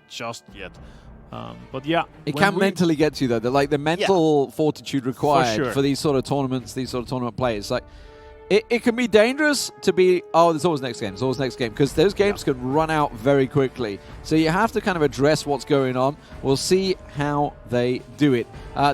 just yet. But yeah, it can mentally get to you though. The mental fortitude required for these sort of tournaments, these sort of tournament plays. Like it can be dangerous to be, oh, there's always next game, there's always next game, because those games can run out very quickly. So you have to kind of address what's going on. We'll see how they do it.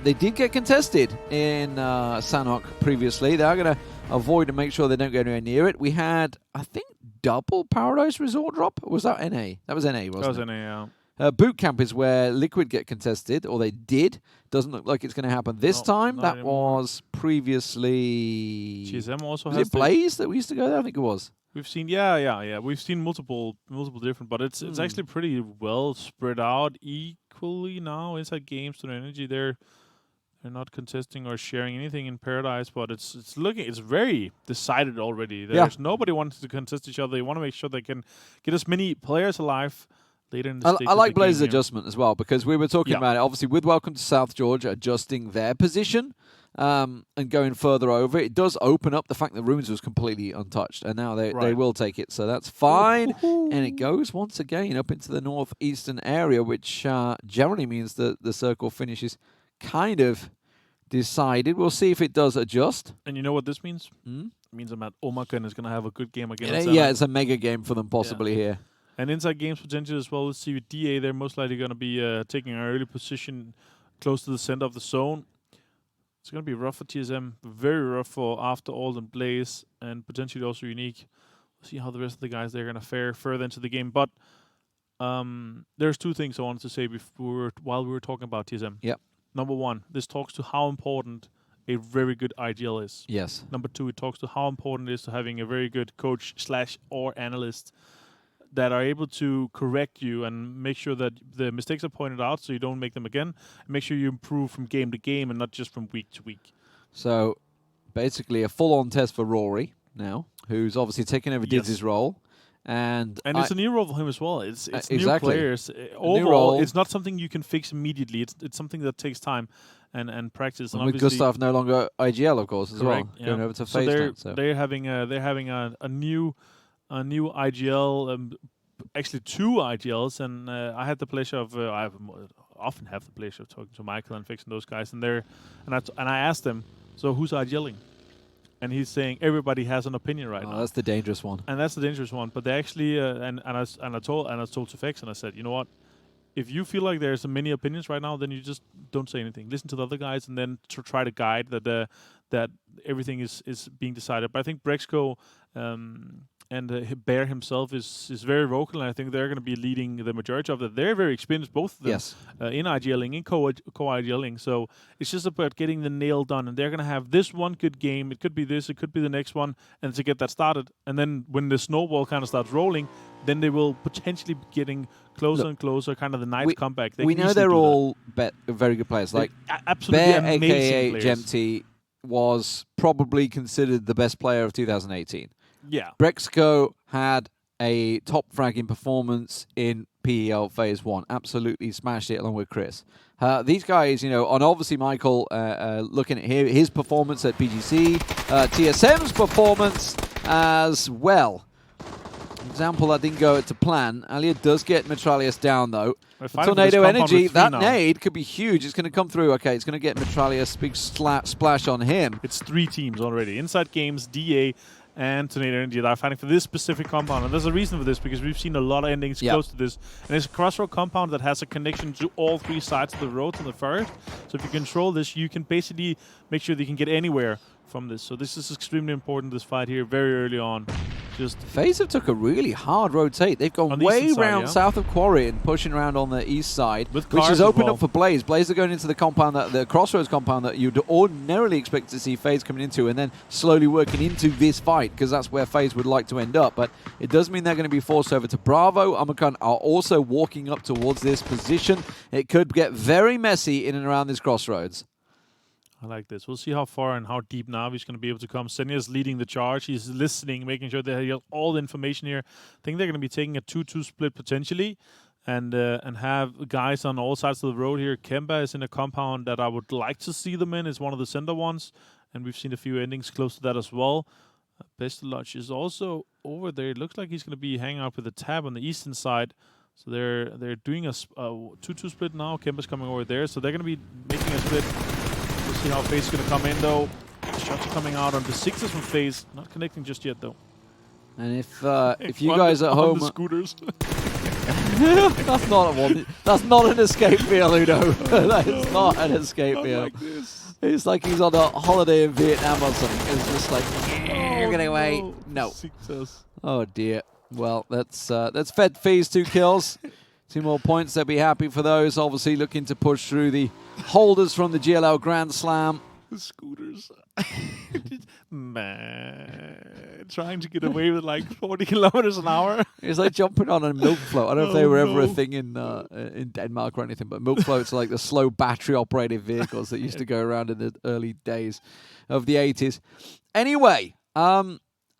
They did get contested in Sanhok previously. They are going to avoid and make sure they don't go anywhere near it. We had, I think, double Paradise Resort drop. Or was that NA? That was NA, wasn't it? That was NA, yeah. Boot Camp is where Liquid get contested, or they did. Doesn't look like it's going to happen this time. That was previously... GSM also was has it Blaze that we used to go there? I think it was. We've seen, we've seen multiple different, but it's actually pretty well spread out equally now inside games to the Energy. They're not contesting or sharing anything in Paradise, but it's very decided already. There's nobody wants to contest each other. They want to make sure they can get as many players alive. I like Blaze's adjustment as well, because we were talking about it, obviously, with Welcome to South Georgia adjusting their position and going further over. It does open up the fact that Runes was completely untouched, and now they will take it, so that's fine. And it goes once again up into the northeastern area, which generally means that the circle finishes kind of decided. We'll see if it does adjust. And you know what this means? It means that Omakan is going to have a good game again. Yeah, it's a mega game for them possibly here. And inside games potential as well. Let's see with DA, they're most likely going to be taking an early position close to the center of the zone. It's going to be rough for TSM, very rough for After All and Blaze, and potentially also Unique. We'll see how the rest of the guys they're going to fare further into the game. But there's two things I wanted to say while we were talking about TSM. Yep. Number one, this talks to how important a very good IGL is. Yes. Number two, it talks to how important it is to having a very good coach / or analyst that are able to correct you and make sure that the mistakes are pointed out so you don't make them again. And make sure you improve from game to game and not just from week to week. So basically a full-on test for Rory now, who's obviously taken over Dizzy's role. And it's a new role for him as well. It's exactly. New players. Overall, it's not something you can fix immediately. It's something that takes time and practice. And with Gustav no longer IGL, of course, as well, going over to FaZe. So they're having a new IGL, actually two IGLs, and I had the pleasure of I often have the pleasure of talking to Michael and fixing those guys, and I asked them, so who's IGLing? And he's saying everybody has an opinion right now. That's the dangerous one. And that's the dangerous one. But they actually and I told to Fex, and I said, you know what? If you feel like there's many opinions right now, then you just don't say anything. Listen to the other guys, and then try to guide that everything is being decided. But I think Brexco and Bear himself is very vocal, and I think they're going to be leading the majority of it. They're very experienced, both of them, in IGLing, in co-IGLing. So it's just about getting the nail done, and they're going to have this one good game. It could be this, it could be the next one, and to get that started. And then when the snowball kind of starts rolling, then they will potentially be getting closer and closer, kind of the nice comeback. We know they're all very good players. Like absolutely Bear, amazing a.k.a. players. Gemty, was probably considered the best player of 2018. Yeah. Brexco had a top fragging performance in PEL Phase 1. Absolutely smashed it along with Chris. These guys, and obviously Michael looking at his performance at PGC, TSM's performance as well. Example that didn't go to plan. Alia does get Metralius down though. Tornado Energy, that nade could be huge. It's going to come through. Okay, it's going to get Metralius, big splash on him. It's 3 teams already. Inside games, DA and Tornado Energy that are fighting for this specific compound. And there's a reason for this, because we've seen a lot of endings close to this. And it's a crossroad compound that has a connection to all 3 sides of the road to the forest. So if you control this, you can basically make sure that you can get anywhere from this. So this is extremely important, this fight here, very early on. FaZe have took a really hard rotate. They've gone way round south of Quarry and pushing around on the east side, which is opened up for Blaze. Blaze are going into the compound, the Crossroads compound that you'd ordinarily expect to see FaZe coming into, and then slowly working into this fight, because that's where FaZe would like to end up. But it does mean they're going to be forced over to Bravo. Omakan are also walking up towards this position. It could get very messy in and around this Crossroads. I like this. We'll see how far and how deep Navi's going to be able to come. Senya's leading the charge. He's listening, making sure that he has all the information here. I think they're going to be taking a 2-2 split potentially, and have guys on all sides of the road here. Kemba is in a compound that I would like to see them in. It's one of the center ones, and we've seen a few endings close to that as well. Pestilodge is also over there. It looks like he's going to be hanging out with the tab on the eastern side. So they're doing a 2-2 split now. Kemba's coming over there, so they're going to be making a split. We'll see how FaZe is going to come in, though. Shots are coming out on the 6s from FaZe. Not connecting just yet, though. And if you guys at home, the scooters. that's not a one. That's not an escape field, Udo. That is not an escape field. Like this. It's like he's on a holiday in Vietnam or something. It's just like, you're gonna wait. No. Success. Oh dear. Well, that's fed FaZe 2 kills. 2 more points. They'll be happy for those. Obviously looking to push through the holders from the GLL Grand Slam. The scooters. Man, trying to get away with like 40 kilometers an hour. It's like jumping on a milk float. I don't know if they were ever a thing in Denmark or anything, but milk floats are like the slow battery-operated vehicles that used to go around in the early days of the 80s. Anyway,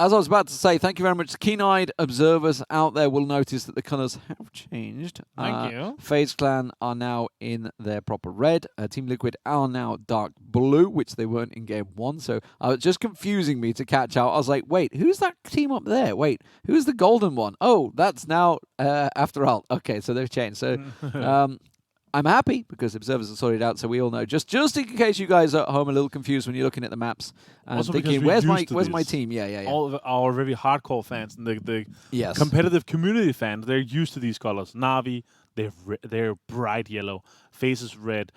as I was about to say, thank you very much. Keen-eyed observers out there will notice that the colours have changed. Thank you. FaZe Clan are now in their proper red. Team Liquid are now dark blue, which they weren't in Game 1. So it was just confusing me to catch out. I was like, wait, who's that team up there? Wait, who's the golden one? Oh, that's now After All. Okay, so they've changed. So I'm happy because observers have sorted it out, so we all know. Just in case you guys are at home a little confused when you're looking at the maps and also thinking, where's my team? Yeah. All of our very hardcore fans and the Yes. competitive community fans, they're used to these colors. Na'Vi, they're bright yellow. FaZe is red,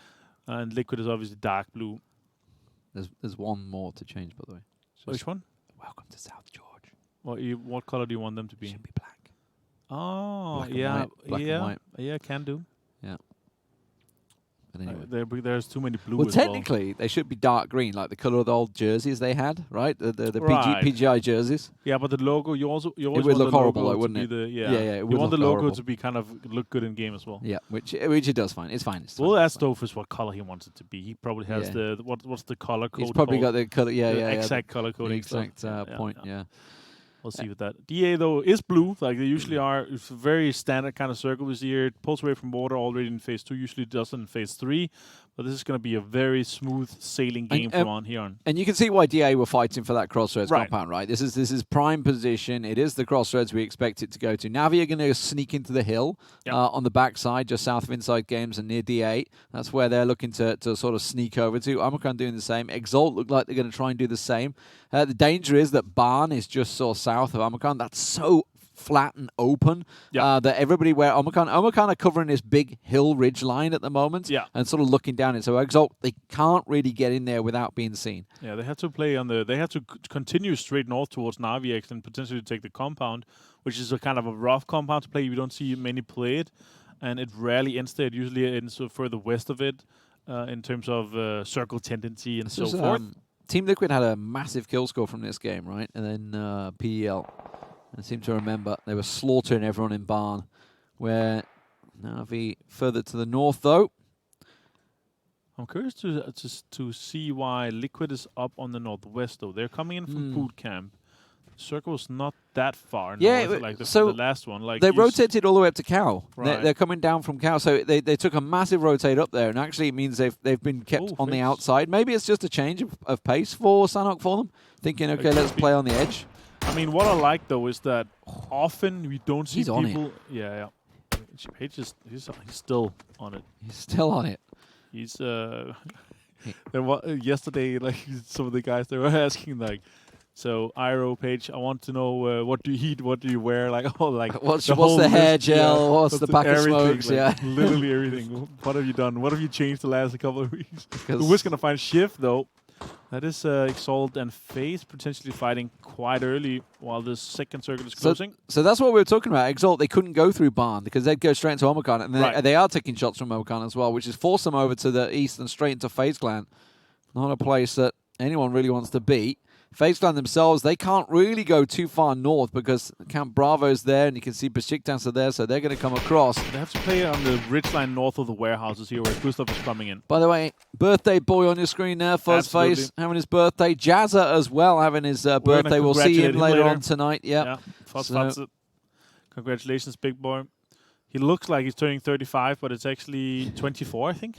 and Liquid is obviously dark blue. There's one more to change, by the way. Which one? Welcome to South George. What color do you want them to be? Should be black. Oh, Black and yeah, white. Black and white. Yeah, can do. Yeah. But anyway. There's too many blue. Well, as technically, they should be dark green, like the color of the old jerseys they had, right? The Right. PGI jerseys. Yeah, but the logo, you always would want look the horrible, logo though, wouldn't to it? be Yeah, it you would want the look logo horrible. to be kind of look good in game as well. Yeah, which it does fine. It's fine. We'll ask Dofus what color he wants it to be. He probably has Yeah. what's the color code? He's probably called? got the color. Yeah, The exact color The coding. exact stuff. point. Yeah. We'll see with that. DA though is blue, like they usually are. It's a very standard kind of circle we see here. It pulls away from water already in phase 2. Usually doesn't in phase 3. But this is going to be a very smooth sailing game from on here on. And you can see why DA were fighting for that crossroads Right. compound, right? This is prime position. It is the crossroads we expect it to go to. Navi are going to sneak into the hill on the backside, just south of Inside Games and near D8. That's where they're looking to sort of sneak over to. Omicron doing the same. Exalt look like they're going to try and do the same. The danger is that Barn is just so south of Omicron. That's so flat and open that everybody where Omicron are covering this big hill ridge line at the moment and sort of looking down it. So Exalt, they can't really get in there without being seen. Yeah, they have to play on they have to continue straight north towards Navi and potentially take the compound, which is a kind of a rough compound to play. You don't see many play it, and it rarely ends there. It usually ends further west of it in terms of circle tendency and so forth. Team Liquid had a massive kill score from this game, right? And then PEL. I seem to remember they were slaughtering everyone in Barn. Where Navi further to the north, though. I'm curious to see why Liquid is up on the northwest, though. They're coming in from boot camp. Circle's not that far north, like the last one. Like they rotated all the way up to Cow. Right. They're coming down from Cow, so they took a massive rotate up there, and actually it means they've been kept on the outside. Maybe it's just a change of pace for Sanhok for them, thinking, okay, let's play on the edge. I mean, what I like though is that often we don't see people. On it. Yeah. He's still on it. He's still on it. He's yesterday, like some of the guys they were asking like. So, Iro Page, I want to know what do you eat, what do you wear, what's the hair gel, what's the pack of smokes, literally everything. What have you done? What have you changed the last couple of weeks? Who's gonna find Shift though? That is Exalt and FaZe potentially fighting quite early while the second circle is closing. So that's what we were talking about. Exalt, they couldn't go through Barn because they'd go straight into Omicron, and they are taking shots from Omicron as well, which has forced them over to the east and straight into FaZe Clan. Not a place that anyone really wants to be. FaZe Clan themselves, they can't really go too far north because Camp Bravo's there, and you can see Besiktas are there, so they're going to come across. They have to play on the ridgeline north of the warehouses here where Gustav is coming in. By the way, birthday boy on your screen there, Fuzzface, having his birthday. Jazza as well, having his birthday. We'll see him later on tonight. Yeah, Fuzz. Congratulations, big boy. He looks like he's turning 35, but it's actually 24, I think.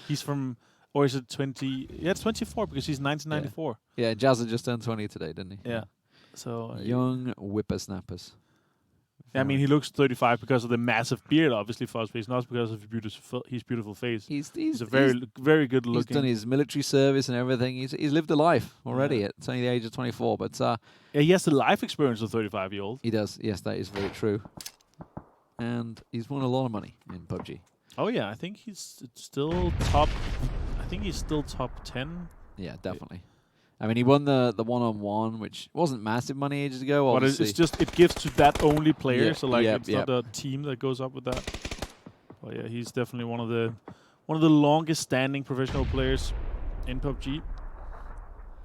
He's from... Or is it 20? Yeah, it's 24 because he's 1994. Yeah, Jazza just turned 20 today, didn't he? Yeah. So young whippersnappers. I mean, he looks 35 because of the massive beard, obviously, for his face, not because of his beautiful face. He's a very good looking. He's done his military service and everything. He's lived a life already at only the age of 24. But yeah, he has the life experience of 35-year-old. He does. Yes, that is very true. And he's won a lot of money in PUBG. Oh yeah, I think he's still top. I think he's still top 10. Yeah, definitely. I mean, he won the one-on-one, which wasn't massive money ages ago. But it's just it gives to that only player, yeah, so like it's not a team that goes up with that. But yeah, he's definitely one of the longest-standing professional players in PUBG.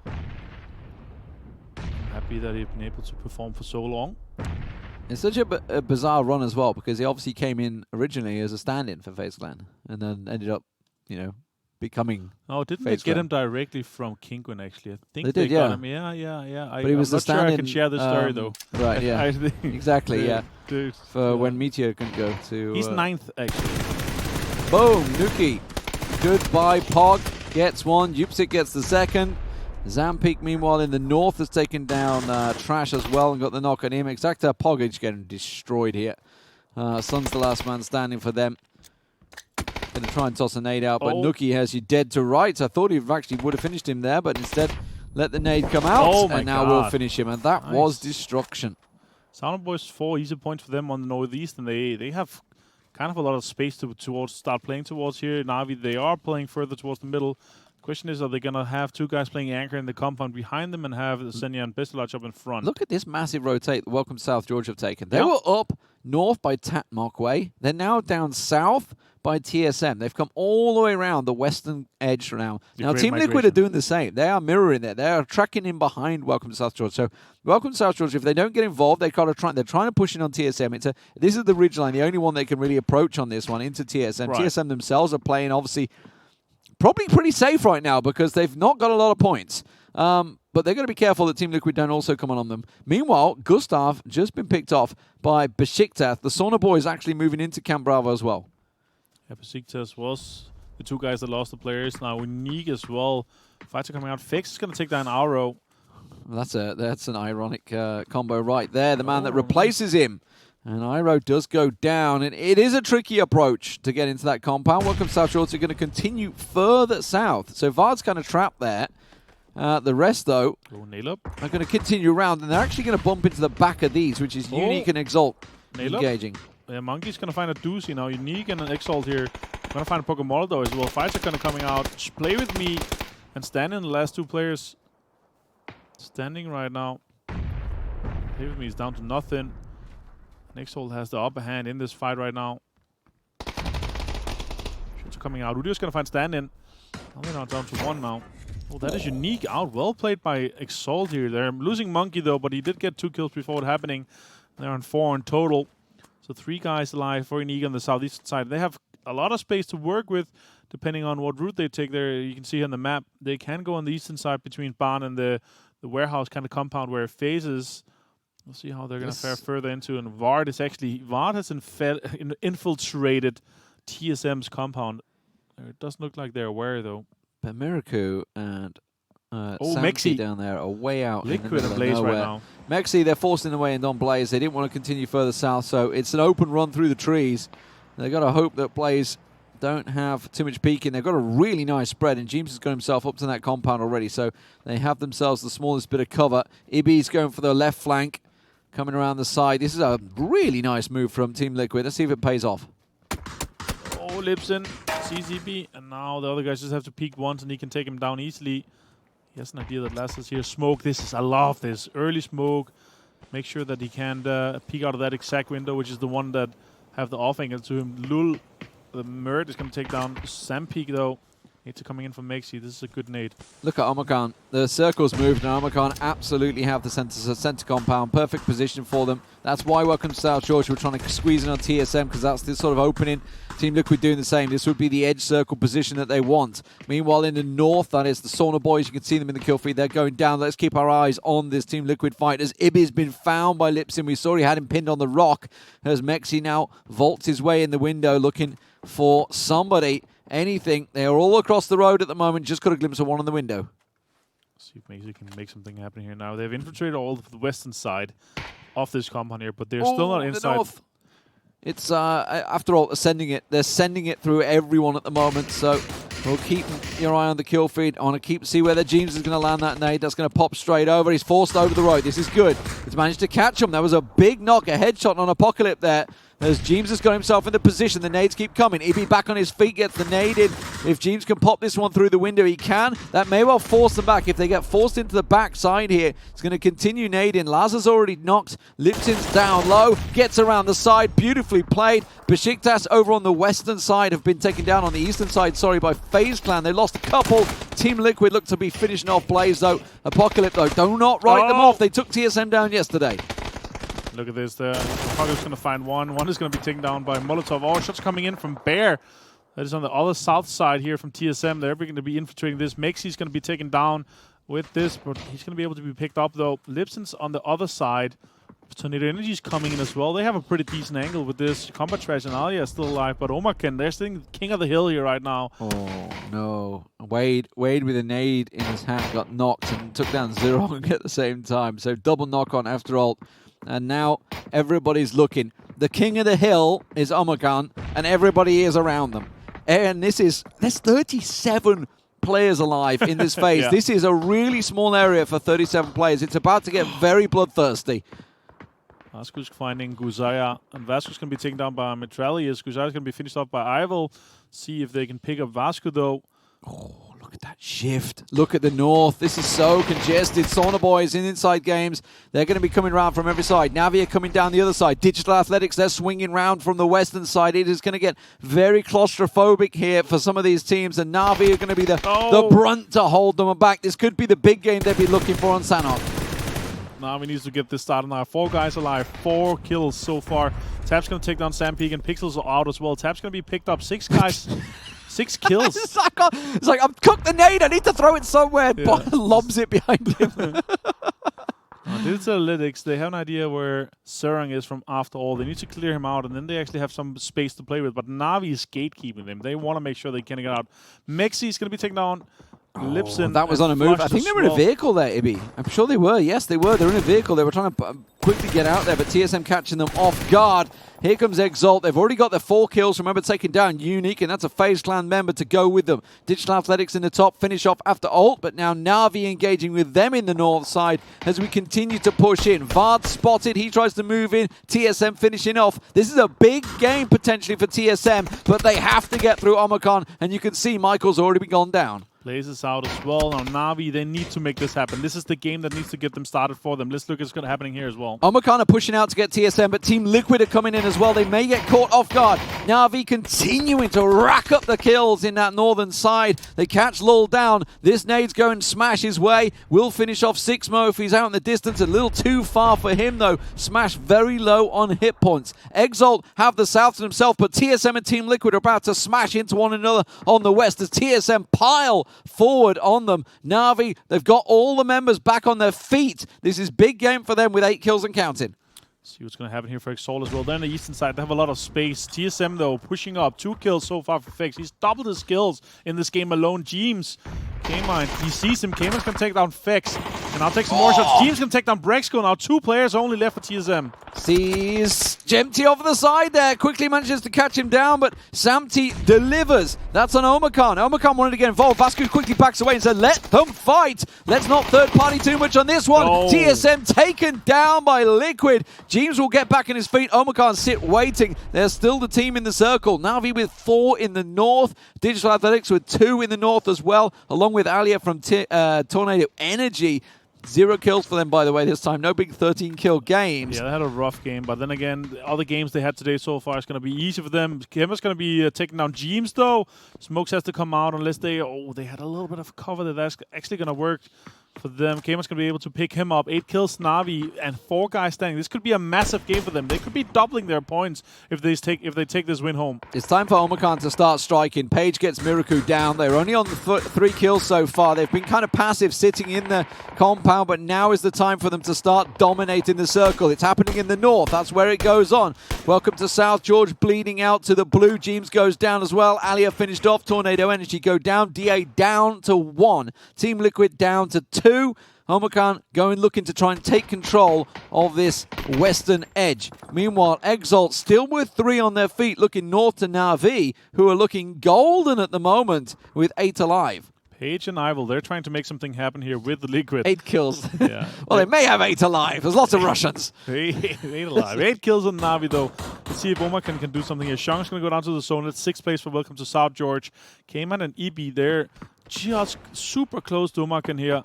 I'm happy that he's been able to perform for so long. It's such a bizarre run as well, because he obviously came in originally as a stand-in for FaZe Clan, and then ended up, becoming. No, didn't they get him directly from Kinguin? Actually, I think they did. got him. Yeah. But he was I'm not sure I can share the story though. Right. Yeah. I think exactly. Yeah. For when Meteor can go to. He's 9th actually. Boom, Nuki. Goodbye, Pog gets one. Jupsik gets the second. Zampeak, meanwhile, in the north has taken down Trash as well and got the knock on him. Exacta Poggage getting destroyed here. Sun's the last man standing for them. Going to try and toss a nade out, but Nuki has you dead to rights. I thought he actually would have finished him there, but instead let the nade come out, and now we'll finish him. And that was destruction. Sound Boys 4 easy points for them on the northeast, and they have kind of a lot of space to start playing towards here. Na'Vi, they are playing further towards the middle. Question is, are they going to have two guys playing anchor in the compound behind them and have Senya and Bestelach up in front? Look at this massive rotate Welcome South George have taken. They were up north by Tatmark Way. They're now down south by TSM. They've come all the way around the western edge now. Now, Team Liquid are doing the same. They are mirroring it. They are tracking in behind Welcome to South George. So, Welcome to South George, if they don't get involved, they're trying to push in on TSM. This is the ridge line, the only one they can really approach on this one into TSM. Right. TSM themselves are playing, obviously, probably pretty safe right now because they've not got a lot of points. But they're going to be careful that Team Liquid don't also come on them. Meanwhile, Gustav just been picked off by Besiktas. The Sauna Boys actually moving into Camp Bravo as well. Yeah, Besiktas was the two guys that lost the players. Now Unique as well. Fighter coming out. Fix is going to take down Arrow. Well, that's an ironic combo right there. The man that replaces him. And Iro does go down, and it is a tricky approach to get into that compound. Welcome South George are going to continue further south. So Vard's kind of trapped there. The rest, though, are going to continue around, and they're actually going to bump into the back of these, which is Unique and Exalt engaging. Yeah, Monkey's going to find a doozy now. Unique and an Exalt here. Going to find a Pokemon though as well. Fights are going to coming out. Play with me and stand in. The last two players standing right now. Play with me is down to nothing. Exalt has the upper hand in this fight right now. Shots are coming out. Udio's going to find stand-in. Only now down to 1 now. Oh, that is Unique out. Well played by Exalt here. They're losing Monkey, though, but he did get 2 kills before it happening. They're on 4 in total. So 3 guys alive for Unique on the southeast side. They have a lot of space to work with, depending on what route they take there. You can see on the map, they can go on the eastern side between Barn and the warehouse kind of compound where it phases. We'll see how they're going to fare further into. And Vard has infiltrated TSM's compound. It doesn't look like they're aware, though. But Miraku and Mexi down there are way out. Liquid and Blaze right now. Mexi, they're forcing their way in on Blaze. They didn't want to continue further south, so it's an open run through the trees. They've got to hope that Blaze don't have too much peeking. They've got a really nice spread, and James has got himself up to that compound already, so they have themselves the smallest bit of cover. Ibi's going for the left flank. Coming around the side. This is a really nice move from Team Liquid. Let's see if it pays off. Oh, Lipson, CZB. And now the other guys just have to peek once and he can take him down easily. He has an idea that Lass is here. Smoke. I love this. Early smoke. Make sure that he can peek out of that exact window, which is the one that have the off angle to him. Lul, the Mert is going to take down Sampeak, though. It's coming in from Mexi. This is a good nade. Look at Omakhan. The circle's moved, and Omakhan absolutely have the center compound. Perfect position for them. That's why Welcome to South George. We're trying to squeeze in on TSM because that's the sort of opening. Team Liquid doing the same. This would be the edge circle position that they want. Meanwhile, in the north, that is the Sauna Boys. You can see them in the kill feed. They're going down. Let's keep our eyes on this Team Liquid fight as Ibi's been found by Lipson. We saw he had him pinned on the rock as Mexi now vaults his way in the window looking for somebody. Anything. They are all across the road at the moment. Just got a glimpse of one on the window. See if Macy can make something happen here now. They've infiltrated all of the western side of this compound here, but they're still not inside. North. It's, after all, they're sending it through everyone at the moment, so we'll keep your eye on the kill feed. I want to see whether James is going to land that nade. That's going to pop straight over. He's forced over the road. This is good. He's managed to catch him. That was a big knock, a headshot on Apocalypse there. As James has got himself in the position, the nades keep coming. Ibby back on his feet, gets the nade in. If James can pop this one through the window, he can. That may well force them back. If they get forced into the back side here, it's going to continue nading. Lazar's already knocked. Lipton's down low, gets around the side. Beautifully played. Besiktas over on the western side have been taken down on the eastern side, by FaZe Clan. They lost a couple. Team Liquid look to be finishing off Blaze, though. Apocalypse, though, do not write them off. They took TSM down yesterday. Look at this. The Apocalypse going to find one. One is going to be taken down by Molotov. Oh, shots coming in from Bear. That is on the other south side here from TSM. They're going to be infiltrating this. Mexi's going to be taken down with this, but he's going to be able to be picked up, though. Lipson's on the other side. Tornado Energy's coming in as well. They have a pretty decent angle with this. Combat Trash and Alia are still alive, but Omarken, they're sitting king of the hill here right now. Oh, no. Wade with a nade in his hand got knocked and took down Zerong at the same time. So double knock on after all. And now everybody's looking. The king of the hill is Omarken, and everybody is around them. And there's 37 players alive in this phase. Yeah. This is a really small area for 37 players. It's about to get very bloodthirsty. Vasco's finding Guzaya, and Vasco's going to be taken down by Metralius. Guzaya's going to be finished off by Ival. See if they can pick up Vasco, though. Oh, look at that shift. Look at the north. This is so congested. Sauna Boys in inside games. They're going to be coming around from every side. Navi are coming down the other side. Digital Athletics, they're swinging round from the western side. It is going to get very claustrophobic here for some of these teams, and Navi are going to be the brunt to hold them back. This could be the big game they'd be looking for on Sanok. Navi needs to get this started now. 4 guys alive, 4 kills so far. Tap's going to take down Sampeak, and Pixels are out as well. Tap's going to be picked up. 6 guys, 6 kills. It's like, I've cooked the nade. I need to throw it somewhere. Yeah. But lobs it behind him. Digital Analytics, they have an idea where Serang is from after all. They need to clear him out, and then they actually have some space to play with. But Navi is gatekeeping them. They want to make sure they can get out. Mexi is going to be taken down. Lipson. That was on a move. I think they were in a vehicle there, Ibby. I'm sure they were. Yes, they were. They're in a vehicle. They were trying to quickly get out there, but TSM catching them off guard. Here comes Exalt. They've already got their 4 kills. Remember, taking down Unique, and that's a FaZe Clan member to go with them. Digital Athletics in the top, finish off after ult, but now Navi engaging with them in the north side as we continue to push in. Vard spotted. He tries to move in. TSM finishing off. This is a big game potentially for TSM, but they have to get through Omarken, and you can see Michael's already gone down. Blaze is out as well. Now Navi, they need to make this happen. This is the game that needs to get them started for them. Let's look at what's happening here as well. Omarken are pushing out to get TSM, but Team Liquid are coming in as well. They may get caught off guard. Navi continuing to rack up the kills in that northern side. They catch Lul down. This nade's going smash his way. Will finish off 6mo if he's out in the distance. A little too far for him though. Smash very low on hit points. Exalt have the south to himself, but TSM and Team Liquid are about to smash into one another on the west as TSM pile forward on them. Navi, they've got all the members back on their feet. This is big game for them with 8 kills and counting. See what's going to happen here for Exalt as well. They're on the eastern side. They have a lot of space. TSM, though, pushing up. 2 kills so far for Fex. He's doubled his kills in this game alone. James, K-Mine, he sees him. K-Mine's going to take down Fex. And I'll take some more shots. James going to take down Brexco. Now 2 players only left for TSM. Sees Gemty over the side there. Quickly manages to catch him down, but Samty delivers. That's on Omarken. Omarken wanted to get involved. Vasco quickly backs away and said, let them fight. Let's not third party too much on this one. No. TSM taken down by Liquid. James will get back in his feet. Omarken sit waiting. They're still the team in the circle. Navi with 4 in the north. Digital Athletics with 2 in the north as well, along with Alia from Tornado Energy. 0 kills for them, by the way, this time. No big 13-kill games. Yeah, they had a rough game. But then again, the other games they had today so far is going to be easy for them. Kemmer's going to be taking down James, though. Smokes has to come out unless they had a little bit of cover that's actually going to work for them. Kemmer's going to be able to pick him up. 8 kills, Navi, and 4 guys standing. This could be a massive game for them. They could be doubling their points if they take this win home. It's time for Omarken to start striking. Page gets Miraku down. They're only on 3 kills so far. They've been kind of passive, sitting in the compound, but now is the time for them to start dominating the circle. It's happening in the north. That's where it goes on. Welcome to South. George bleeding out to the blue. James goes down as well. Alia finished off. Tornado Energy go down. DA down to 1. Team Liquid down to 2. 2. Omakhan looking to try and take control of this western edge. Meanwhile, Exalt still with 3 on their feet, looking north to Na'Vi, who are looking golden at the moment with 8 alive. Paige and Ivel, they're trying to make something happen here with the Liquid. 8 kills. Yeah. Well, they may have 8 alive. There's lots of Russians. 8 alive. 8 kills on Na'Vi, though. Let's see if Omakhan can do something here. Shang's going to go down to the zone. It's 6th place for Welcome to South George. Cayman and EB, they're just super close to Omakhan here.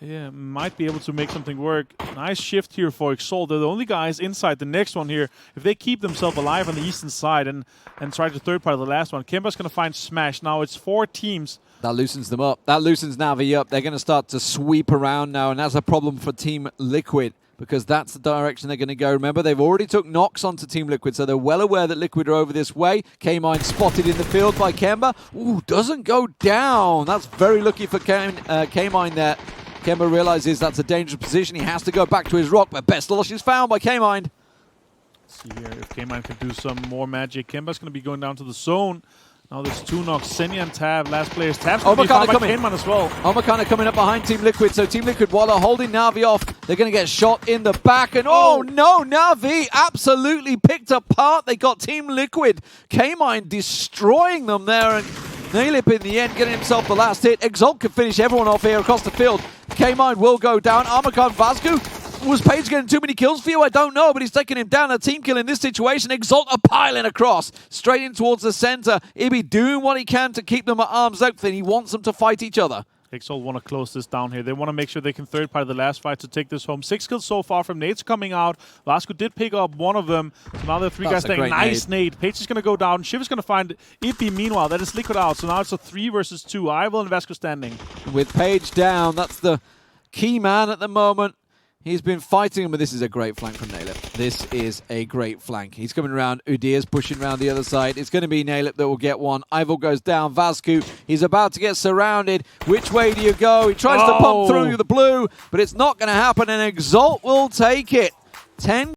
Yeah, might be able to make something work. Nice shift here for Exalt. They're the only guys inside the next one here. If they keep themselves alive on the eastern side and try to third part of the last one, Kemba's going to find Smash. Now it's 4 teams. That loosens them up. That loosens Na'Vi up. They're going to start to sweep around now, and that's a problem for Team Liquid because that's the direction they're going to go. Remember, they've already took knocks onto Team Liquid, so they're well aware that Liquid are over this way. K-Mine spotted in the field by Kemba. Ooh, doesn't go down. That's very lucky for K-Mine there. Kemba realizes that's a dangerous position. He has to go back to his rock, but best loss is found by K-Mine. Let's see here if K-Mine can do some more magic. Kemba's going to be going down to the zone. Now there's 2 knocks. Senya and Tab, last players. Tab's going to be found by K-Mine as well. Omakhan coming up behind Team Liquid, so Team Liquid, while they're holding Na'Vi off, they're going to get shot in the back. And oh no, Na'Vi absolutely picked apart. They got Team Liquid. K-Mine destroying them there, and Nalip in the end getting himself the last hit. Exalt can finish everyone off here across the field. K-Mine will go down. Omakhan, Vazku. Was Paige getting too many kills for you? I don't know, but he's taking him down. A team kill in this situation. Exalt are piling across, straight in towards the center. Ibi doing what he can to keep them at arm's length, and he wants them to fight each other. Exalt want to close this down here. They want to make sure they can third part of the last fight to take this home. 6 kills so far from nades coming out. Vasco did pick up one of them. So now there are 3 guys staying. Nice nade. Paige is going to go down. Shiv is going to find Ipi meanwhile. That is Liquid out. So now it's a 3 versus 2. Ivel and Vasco standing. With Paige down, that's the key man at the moment. He's been fighting him, but this is a great flank from Nalip. This is a great flank. He's coming around. Udir's pushing around the other side. It's going to be Nalip that will get one. Ivel goes down. Vasku, he's about to get surrounded. Which way do you go? He tries to pump through the blue, but it's not going to happen, and Exalt will take it. 10